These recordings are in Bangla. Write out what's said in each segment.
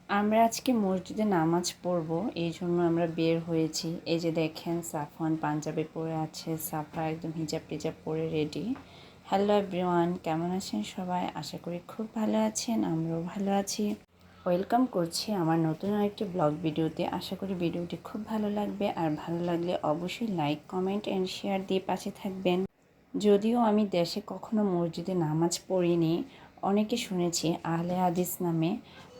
আমরা আজকে মসজিদে নামাজ পড়ব, এই জন্য আমরা বের হয়েছি। এই যে দেখেন, সাফওয়ান পাঞ্জাবি পরে আছে, সাফা একদম হিজাব টিজাব পরে রেডি। হ্যালো এভরিওয়ান, কেমন আছেন সবাই? আশা করি খুব ভালো আছেন, আমরাও ভালো আছি। ওয়েলকাম করছি আমার নতুন আরেকটি ব্লগ ভিডিওতে। আশা করি ভিডিওটি খুব ভালো লাগবে, আর ভালো লাগলে অবশ্যই লাইক, কমেন্ট অ্যান্ড শেয়ার দিয়ে পাশে থাকবেন। যদিও আমি দেশে কখনো মসজিদে নামাজ পড়িনি, অনেকে শুনেছি আহলে হাদিস নামে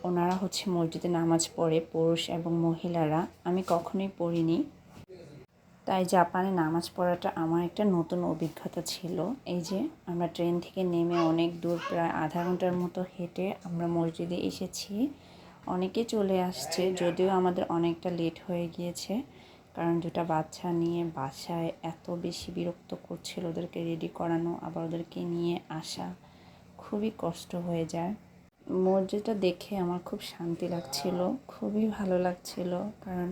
ওনারা মসজিদে নামাজ পড়ে, পুরুষ এবং মহিলারা। আমি কখনোই পড়িনি, তাই জাপানে নামাজ পড়াটা আমার একটা নতুন অভিজ্ঞতা ছিল। এই যে আমরা ট্রেন থেকে নেমে অনেক দূর, প্রায় আধা ঘন্টার মতো হেঁটে আমরা মসজিদে এসেছি। অনেকে চলে আসছে, যদিও আমাদের অনেকটা লেট হয়ে গিয়েছে, কারণ দুটা বাচ্চা নিয়ে বাসায় এত বেশি বিরক্ত করছিল। ওদেরকে রেডি করানো, আবার ওদেরকে নিয়ে আসা খুবই কষ্ট হয়ে যায়। মসজিদটা দেখে আমার খুব শান্তি লাগছিল, খুবই ভালো লাগছিল, কারণ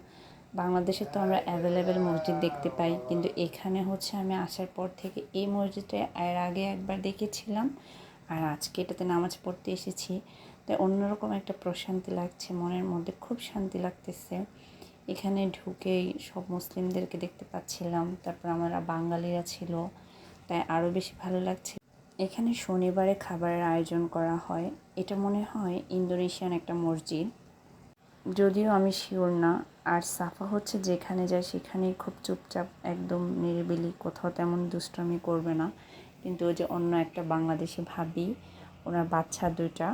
বাংলাদেশে তো আমরা অ্যাভেলেবেল মসজিদ দেখতে পাই, কিন্তু এখানে আমি আসার পর থেকে এই মসজিদটা এর আগে একবার দেখেছিলাম, আর আজকে এটাতে নামাজ পড়তে এসেছি। তাই অন্যরকম একটা প্রশান্তি লাগছে, মনের মধ্যে খুব শান্তি লাগতেছে। এখানে ঢুকেই সব মুসলিমদেরকে দেখতে পাচ্ছিলাম, তারপর আমরা বাঙালিরা ছিল, তাই আরও বেশি ভালো লাগছে। এখানে শনিবারে খাবারের আয়োজন করা হয়। এটা মনে হয় ইন্দোনেশিয়ান একটা মসজিদ, যদিও আমি শিওর না। আর সাফা যেখানে যায় সেখানেই খুব চুপচাপ, একদম নিরিবিলি, কোথাও তেমন দুষ্টামি করবে না। কিন্তু ওই যে অন্য একটা বাংলাদেশি ভাবি, ওনার বাচ্চা দুইটা,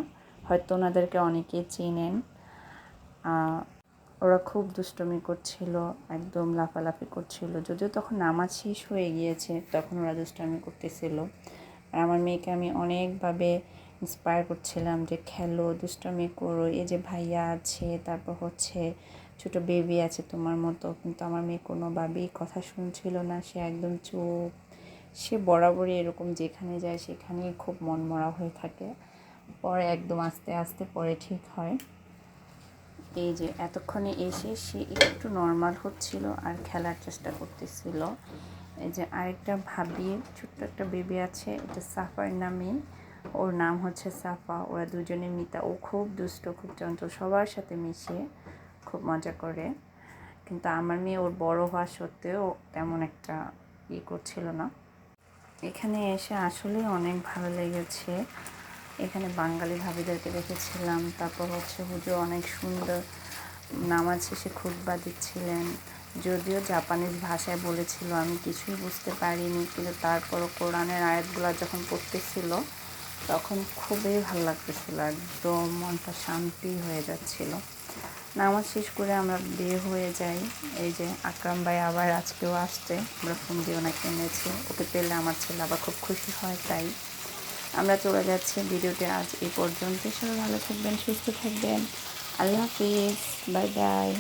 হয়তো ওনাদেরকে অনেকেই চেনেন। ওরা খুব দুষ্টুমি করছিল, একদম লাফালাফি করছিল। যদিও তখন নামাজ শেষ হয়ে গিয়েছে, তখন ওরা দুষ্টুমি করতেছিল। আর আমার মেয়েকে আমি অনেকভাবে ইন্সপায়ার করছিলাম যে খেলো, দুষ্টুমি করো, এই যে ভাইয়া আছে, তারপর ছোট বেবি আছে তোমার মতো। কিন্তু আমার মেয়ে কোনোভাবেই কথা শুনছিল না, সে একদম চুপ। সে বরাবরই এরকম, যেখানে যায় সেখানেই খুব মনমরা হয়ে থাকে, পরে একদম আস্তে আস্তে পরে ঠিক হয়। এই যে এতক্ষণে এসে সে একটু নর্মাল হচ্ছিল আর খেলার চেষ্টা করতেছিল। এই যে আরেকটা ভাবি, ছোট্ট একটা বেবি আছে, এটা সাফার নামে, ওর নাম সাফা। ওরা দুজনে মিতা। ও খুব দুষ্ট, খুব চঞ্চল, সবার সাথে মিশে খুব মজা করে। কিন্তু আমার মেয়ে ওর বড় হওয়া সত্ত্বেও তেমন একটা করছিল না। এখানে এসে আসলেই অনেক ভালো লেগেছে। এখানে বাঙালি ভাবিদেরকে দেখেছিলাম, তারপর হুজুর অনেক সুন্দর নামাজ শেষে খুতবা দিচ্ছিলেন। যদিও জাপানিজ ভাষায় বলেছিল, আমি কিছুই বুঝতে পারিনি, কিন্তু তারপরও কোরআনের আয়াতগুলো যখন পড়তেছিল তখন খুবই ভালো লাগতেছিল, একদম মনটা শান্তি হয়ে যাচ্ছিল। নামাজ শেষ করে আমরা বের হয়ে যাই। এই যে আকরাম ভাই আবার আজকেও আসছে, আমরা ফোন দিয়ে ওনাকে এনেছি, ওকে পেলে আমার ছেলে আবার খুব খুশি হয়। তাই আমরা চলে যাচ্ছি। ভিডিওটি আজ এই পর্যন্ত। সবাই ভালো থাকবেন, সুস্থ থাকবেন। আল্লাহ হাফিজ, বাই বাই।